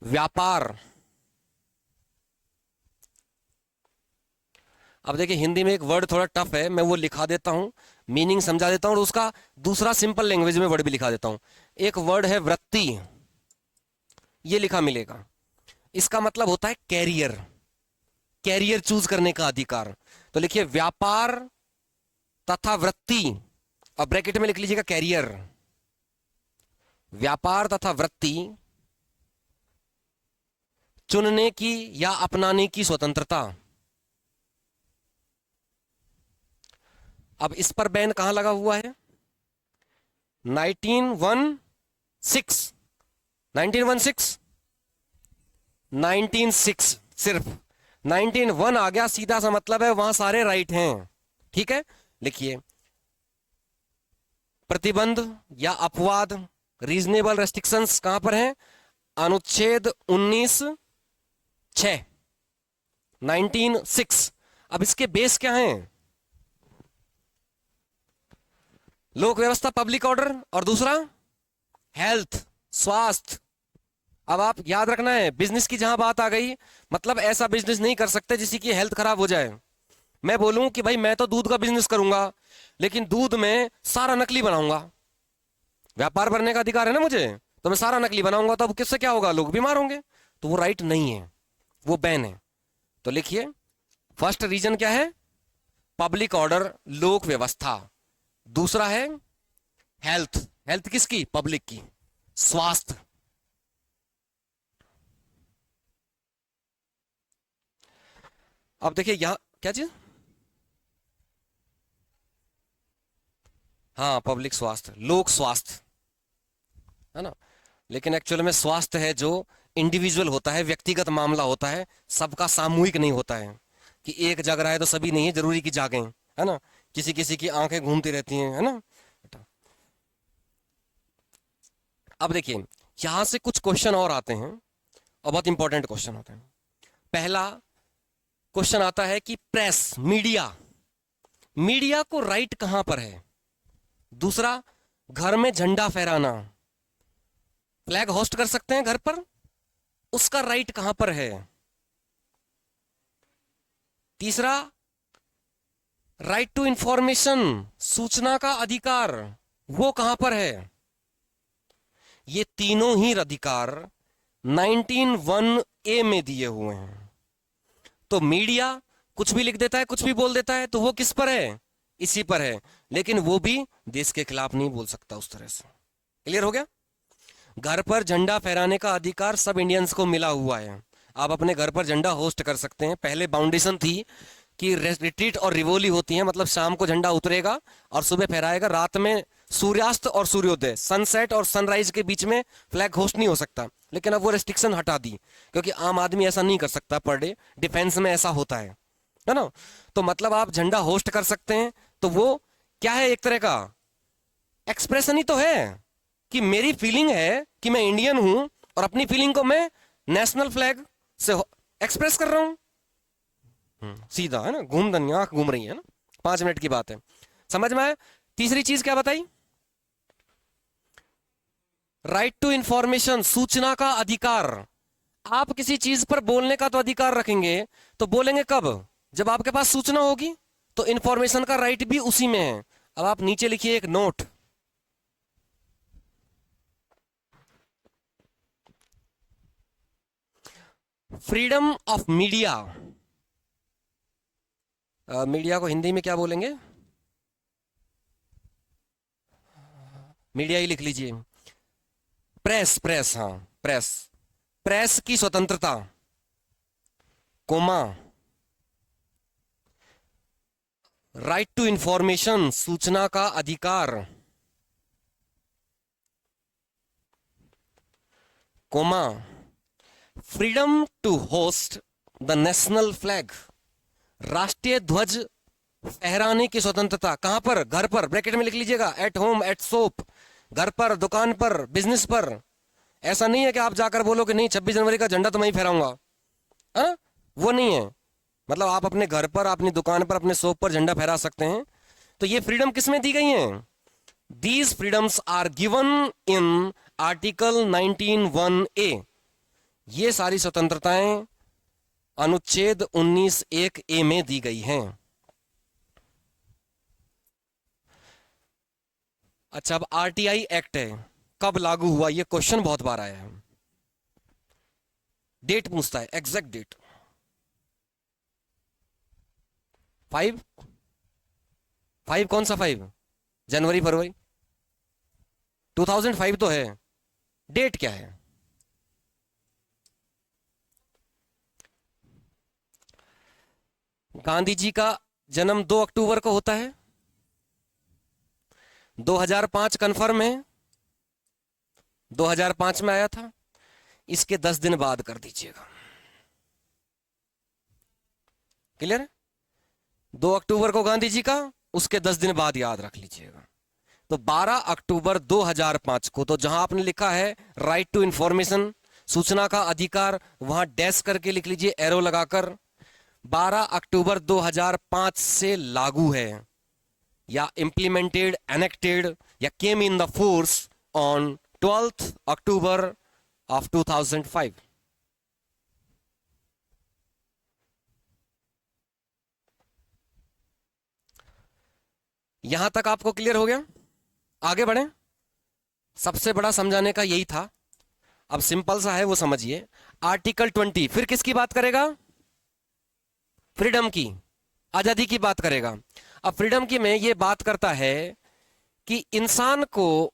व्यापार। अब देखिए हिंदी में एक वर्ड थोड़ा टफ है, मैं वो लिखा देता हूं, मीनिंग समझा देता हूं, और उसका दूसरा सिंपल लैंग्वेज में वर्ड भी लिखा देता हूं। एक वर्ड है वृत्ति, ये लिखा मिलेगा। इसका मतलब होता है कैरियर, कैरियर चूज करने का अधिकार। तो लिखिए व्यापार तथा वृत्ति, और ब्रैकेट में लिख लीजिएगा कैरियर। व्यापार तथा वृत्ति, चुनने की या अपनाने की स्वतंत्रता। अब इस पर बैन कहां लगा हुआ है, 19(1)(6), 19(6), सिर्फ 19(1) आ गया, सीधा सा मतलब है वहां सारे राइट हैं। ठीक है, लिखिए प्रतिबंध या अपवाद, रीजनेबल रेस्ट्रिक्शंस कहां पर है, अनुच्छेद 19(6), 19(6). अब इसके बेस क्या हैं, लोक व्यवस्था, पब्लिक ऑर्डर, और दूसरा हेल्थ, स्वास्थ्य। अब आप याद रखना है, बिजनेस की जहां बात आ गई, मतलब ऐसा बिजनेस नहीं कर सकते जिसकी हेल्थ खराब हो जाए। मैं बोलूं कि भाई मैं तो दूध का बिजनेस करूंगा, लेकिन दूध में सारा नकली बनाऊंगा, व्यापार करने का अधिकार है ना मुझे, तो मैं सारा नकली बनाऊंगा, तो अब किससे क्या होगा, लोग बीमार होंगे। तो वो राइट नहीं है, वो बैन है। तो लिखिए फर्स्ट रीजन क्या है, पब्लिक ऑर्डर, लोक व्यवस्था। दूसरा है हेल्थ, हेल्थ किसकी, पब्लिक की, स्वास्थ्य। अब देखिए यहां क्या चीज, हाँ पब्लिक स्वास्थ्य, लोक स्वास्थ्य, है ना। लेकिन एक्चुअल में स्वास्थ्य है जो इंडिविजुअल होता है, व्यक्तिगत मामला होता है, सबका सामूहिक नहीं होता है कि एक जग रहा है तो सभी नहीं है जरूरी कि जागें, है ना। किसी किसी की आंखें घूमती रहती हैं, है ना। अब देखिए यहां से कुछ क्वेश्चन और आते हैं, और बहुत इंपॉर्टेंट क्वेश्चन होते हैं। पहला क्वेश्चन आता है कि प्रेस, मीडिया, मीडिया को राइट कहां पर है। दूसरा, घर में झंडा फहराना, फ्लैग होस्ट कर सकते हैं घर पर, उसका राइट कहां पर है। तीसरा, राइट टू इंफॉर्मेशन, सूचना का अधिकार, वो कहां पर है। ये तीनों ही अधिकार 19(1)(a) में दिए हुए हैं। तो मीडिया कुछ भी लिख देता है, कुछ भी बोल देता है, तो वो किस पर है, इसी पर है। लेकिन वो भी देश के खिलाफ नहीं बोल सकता उस तरह से। क्लियर हो गया। घर पर झंडा फहराने का अधिकार सब इंडियंस को मिला हुआ है, आप अपने घर पर झंडा होस्ट कर सकते हैं। पहले बाउंडेशन थी कि रिट्रीट और रिवोली होती है, मतलब शाम को झंडा उतरेगा और सुबह फहराएगा, रात में सूर्यास्त और सूर्योदय, सनसेट और सनराइज के बीच में फ्लैग होस्ट नहीं हो सकता। लेकिन अब वो रेस्ट्रिक्शन हटा दी, क्योंकि आम आदमी ऐसा नहीं कर सकता पर डे, डिफेंस में ऐसा होता है ना। तो मतलब आप झंडा होस्ट कर सकते हैं, तो वो क्या है, एक तरह का एक्सप्रेशन ही तो है कि मेरी फीलिंग है कि मैं इंडियन हूं, और अपनी फीलिंग को मैं नेशनल फ्लैग से एक्सप्रेस कर रहा हूं। सीधा है ना, घूम धनिया, आंख घूम रही है ना, 5 मिनट की बात है, समझ में आया। तीसरी चीज क्या बताई, राइट टू इंफॉर्मेशन, सूचना का अधिकार। आप किसी चीज पर बोलने का तो अधिकार रखेंगे, तो बोलेंगे कब? जब आपके पास सूचना होगी। तो इंफॉर्मेशन का राइट भी उसी में है। अब आप नीचे लिखिए एक note. Freedom of media. Media को हिंदी में क्या बोलेंगे? मीडिया ही लिख लीजिए। प्रेस, प्रेस, हाँ, प्रेस। प्रेस की स्वतंत्रता, कोमा, राइट टू इंफॉर्मेशन, सूचना का अधिकार, comma, freedom to host the national flag, राष्ट्रीय ध्वज फहराने की स्वतंत्रता। कहां पर? घर पर, ब्रैकेट में लिख लीजिएगा, एट होम, एट सोप, घर पर, दुकान पर, बिजनेस पर। ऐसा नहीं है कि आप जाकर बोलो कि नहीं 26 जनवरी का झंडा तो मैं ही फहराऊंगा। हाँ, वो नहीं है। मतलब आप अपने घर पर, अपनी दुकान पर, अपने शॉप पर झंडा फहरा सकते हैं। तो ये फ्रीडम किसमें दी गई है? These freedoms are given in article 19(1)(a। ये सारी स्वतंत्रताएं अनुच्छेद 19(1)(a) में दी गई हैं। अच्छा, अब आरटीआई एक्ट है, कब लागू हुआ? ये क्वेश्चन बहुत बार आया है। डेट पूछता है, एग्जैक्ट डेट। 5 कौन सा 5? जनवरी, फरवरी? 2005 तो है। डेट क्या है? गांधी जी का जन्म 2 अक्टूबर को होता है। 2005 कंफर्म है, 2005 में आया था। इसके 10 दिन बाद कर दीजिएगा। क्लियर है? 2 अक्टूबर को गांधी जी का, उसके 10 दिन बाद याद रख लीजिएगा। तो 12 अक्टूबर 2005 को, तो जहां आपने लिखा है राइट टू इंफॉर्मेशन, सूचना का अधिकार, वहां डैश करके लिख लीजिए, एरो लगाकर। 12 अक्टूबर 2005 से लागू है, या इंप्लीमेंटेड, एनेक्टेड, या came in the force on 12 October of 2005। यहां तक आपको क्लियर हो गया? आगे बढ़े। सबसे बड़ा समझाने का यही था। अब सिंपल सा है, वो समझिए। आर्टिकल 20 फिर किसकी बात करेगा? फ्रीडम की, आजादी की बात करेगा। अब फ्रीडम की में ये बात करता है कि इंसान को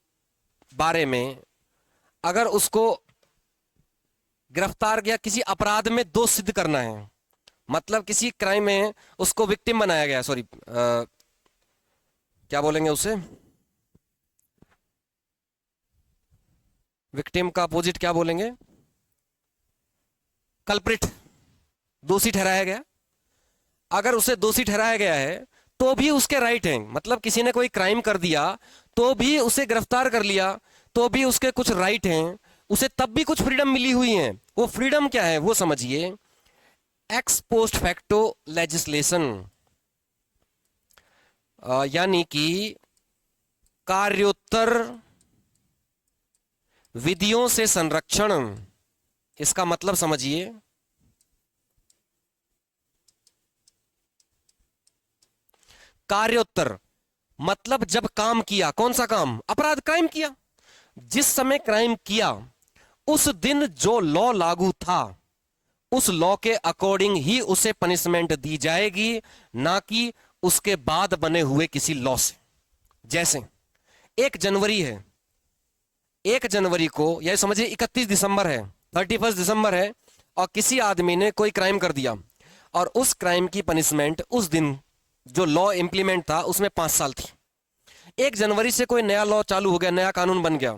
बारे में अगर उसको गिरफ्तार या किसी अपराध में दोष सिद्ध करना है, मतलब किसी क्राइम में उसको विक्टिम बनाया गया, सॉरी क्या बोलेंगे उसे, विक्टिम का अपोजिट क्या बोलेंगे? कल्प्रिट, दोषी ठहराया गया। अगर उसे दोषी ठहराया गया है तो भी उसके राइट हैं। मतलब किसी ने कोई क्राइम कर दिया तो भी उसे गिरफ्तार कर लिया तो भी उसके कुछ राइट हैं, उसे तब भी कुछ फ्रीडम मिली हुई है। वो फ्रीडम क्या है वो समझिए। एक्स पोस्ट फैक्टो लेजिस्लेशन, यानी कि कार्योत्तर विधियों से संरक्षण। इसका मतलब समझिए, कार्योत्तर मतलब जब काम किया, कौन सा काम? अपराध, क्राइम किया। जिस समय क्राइम किया उस दिन जो लॉ लागू था उस लॉ के अकॉर्डिंग ही उसे पनिशमेंट दी जाएगी, ना कि उसके बाद बने हुए किसी लॉ से। जैसे 1 जनवरी है, 1 जनवरी को यह समझिए 31 दिसंबर है, 31 दिसंबर है, और किसी आदमी ने कोई क्राइम कर दिया और उस क्राइम की पनिशमेंट उस दिन जो लॉ इंप्लीमेंट था उसमें 5 साल थी। 1 जनवरी से कोई नया लॉ चालू हो गया, नया कानून बन गया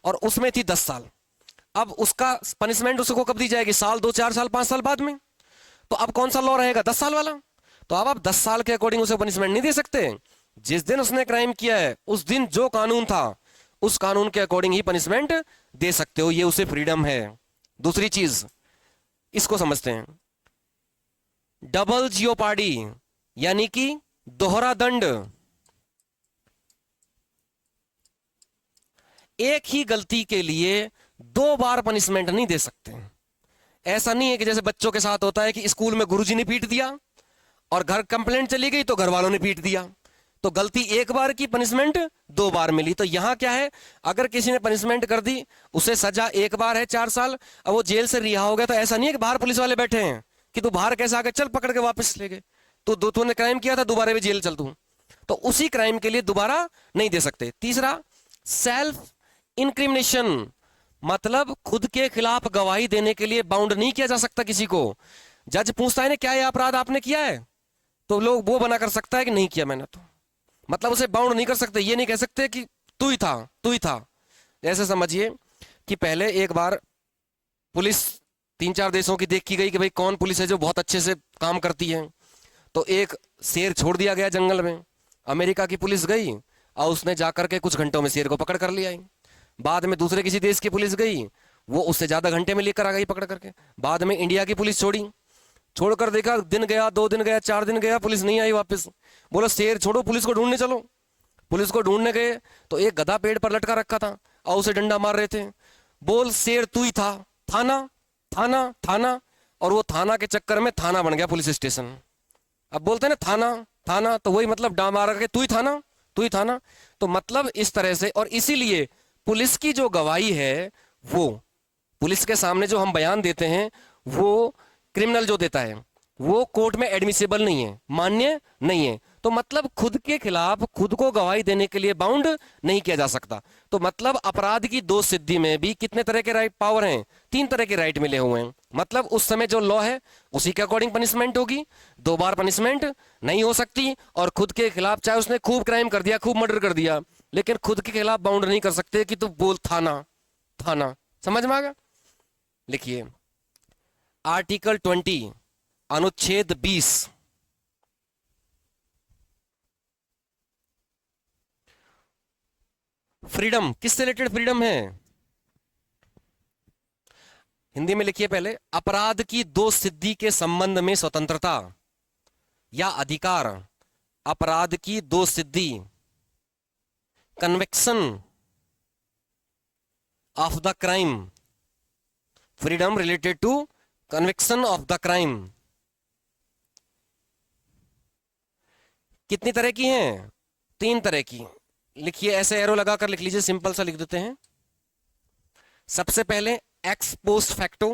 और उसमें थी 10 साल। अब उसका पनिशमेंट उसको कब दी जाएगी? साल, 2, 4 साल, 5 साल बाद में। तो अब कौन सा लॉ रहेगा? 10 साल वाला। तो अब आप 10 साल के अकॉर्डिंग उसे पनिशमेंट नहीं दे सकते। जिस दिन उसने क्राइम किया है उस दिन जो कानून था उस कानून के अकॉर्डिंग ही पनिशमेंट दे सकते हो। ये उसे फ्रीडम है। दूसरी चीज इसको समझते हैं, डबल जियोपार्डी, यानी कि दोहरा दंड। एक ही गलती के लिए 2 बार पनिशमेंट नहीं दे सकते। ऐसा नहीं है कि जैसे बच्चों के साथ होता है कि स्कूल में गुरुजी ने पीट दिया और घर कंप्लेंट चली गई तो घर वालों ने पीट दिया, तो गलती एक बार की, पनिशमेंट 2 बार मिली। तो यहां क्या है, अगर किसी ने पनिशमेंट कर दी, उसे सजा एक बार है 4 साल, अब वो जेल से रिहा हो गया, तो ऐसा नहीं है कि बाहर पुलिस वाले बैठे हैं कि तू बाहर कैसे आ गया, चल पकड़ के वापस ले गए, तो तूने क्राइम किया था, दोबारा भी जेल चल तू, तो उसी क्राइम के लिए दोबारा नहीं दे सकते। तीसरा, सेल्फ इंक्रिमिनेशन, मतलब खुद के खिलाफ गवाही देने के लिए बाउंड नहीं किया जा सकता किसी को। जज पूछता है ना क्या यह अपराध आपने किया है, तो लोग वो बना कर सकता है कि नहीं किया मैंने, तो मतलब उसे बाउंड नहीं कर सकते, ये नहीं कह सकते कि तू ही था, तू ही था। ऐसे समझिए कि पहले एक बार पुलिस 3-4 देशों की देखी गई कि भाई कौन पुलिस है जो बहुत अच्छे से काम करती है, तो एक शेर छोड़ दिया गया जंगल में, अमेरिका की पुलिस गई और उसने जाकर के कुछ घंटों में शेर को पकड़ कर लिया। बाद में दूसरे किसी देश की पुलिस गई, वो उससे ज्यादा घंटे में लेकर आ गई पकड़ करके। बाद में इंडिया की पुलिस छोड़कर देखा, दिन गया, 2 दिन गया, 4 दिन गया, पुलिस नहीं आई वापस। बोलो शेर छोड़ो, पुलिस को ढूंढने चलो। पुलिस को ढूंढने गए तो एक गधा पेड़ पर लटका रखा था और उसे डंडा मार रहे थे। बोल शेर तू ही था, थाना थाना थाना, और वो थाना के चक्कर में थाना बन गया पुलिस स्टेशन। अब बोलते हैं ना थाना थाना, तो वही मतलब डा मार के तू ही थाना, तू ही थाना। तो मतलब इस तरह से, और इसीलिए पुलिस की जो गवाही है, वो पुलिस के सामने जो हम बयान देते हैं, वो क्रिमिनल जो देता है वो कोर्ट में एडमिसिबल नहीं है, मान्य नहीं है। तो मतलब खुद के खिलाफ खुद को गवाही देने के लिए बाउंड नहीं किया जा सकता। तो मतलब अपराध की दोष सिद्धि में भी कितने तरह के राइट पावर हैं, 3 तरह के राइट मिले हुए हैं। मतलब उस समय जो लॉ है उसी के अकॉर्डिंग पनिशमेंट होगी, 2 बार पनिशमेंट नहीं हो सकती। और खुद के खिलाफ चाहे उसने खूब क्राइम कर दिया, खूब मर्डर कर दिया, लेकिन खुद के खिलाफ बाउंड नहीं कर सकते कि तू बोल थाना थाना। समझ में आ गया? लिखिए आर्टिकल 20 अनुच्छेद 20, फ्रीडम, किससे रिलेटेड फ्रीडम है? हिंदी में लिखिए पहले, अपराध की दोष सिद्धि के संबंध में स्वतंत्रता या अधिकार, अपराध की दोष सिद्धि, conviction of the crime, freedom related to conviction of the crime. कितनी तरह की हैं? 3 तरह की। लिखिए, ऐसे एरो लगाकर लिख लीजिए, सिंपल सा लिख देते हैं। सबसे पहले एक्स पोस्ट फैक्टो,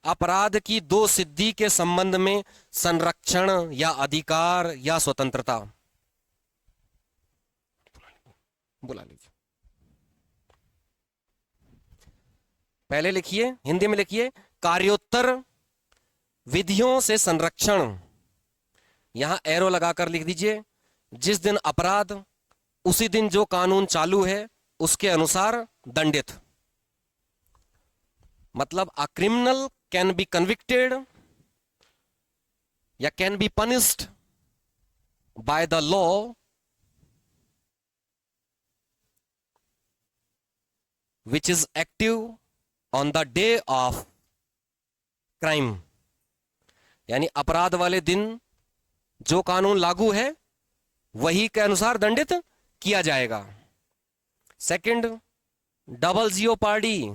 अपराध की दोष सिद्धि के संबंध में संरक्षण या अधिकार या स्वतंत्रता। बुला लीजिए। पहले लिखिए, हिंदी में लिखिए, कार्योत्तर विधियों से संरक्षण, यहां एरो लगाकर लिख दीजिए, जिस दिन अपराध उसी दिन जो कानून चालू है उसके अनुसार दंडित। मतलब a criminal can be convicted या can be punished by the law which is active on the day of crime, यानी अपराध वाले दिन जो कानून लागू है वही के अनुसार दंडित किया जाएगा। सेकंड, डबल जियोपार्डी,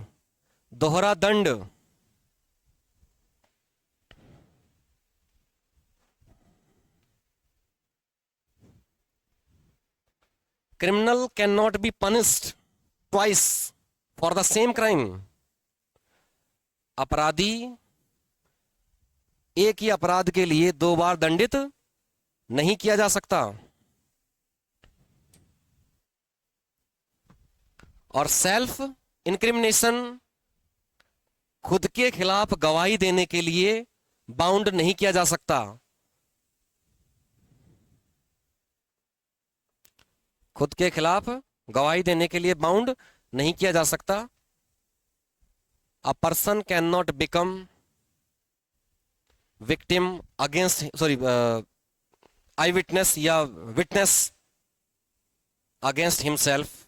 दोहरा दंड, criminal can not be punished twice for the same crime, अपराधी एक ही अपराध के लिए 2 बार दंडित नहीं किया जा सकता। और सेल्फ इंक्रिमिनेशन, खुद के खिलाफ गवाही देने के लिए बाउंड नहीं किया जा सकता। खुद के खिलाफ गवाही देने के लिए बाउंड नहीं किया जा सकता। A person can not become victim against I witness या विटनेस अगेंस्ट हिमसेल्फ।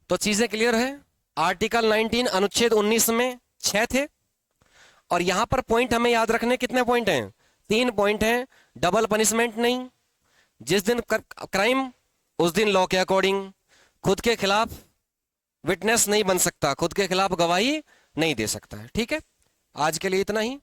तो चीजें क्लियर है। आर्टिकल 19 अनुच्छेद 19 में 6 थे, और यहां पर पॉइंट हमें याद रखने कितने पॉइंट हैं? 3 पॉइंट हैं। डबल पनिशमेंट नहीं, जिस दिन क्राइम उस दिन लॉ के अकॉर्डिंग खुद के खिलाफ विटनेस नहीं बन सकता, खुद के खिलाफ गवाही नहीं दे सकता है। ठीक है, आज के लिए इतना ही।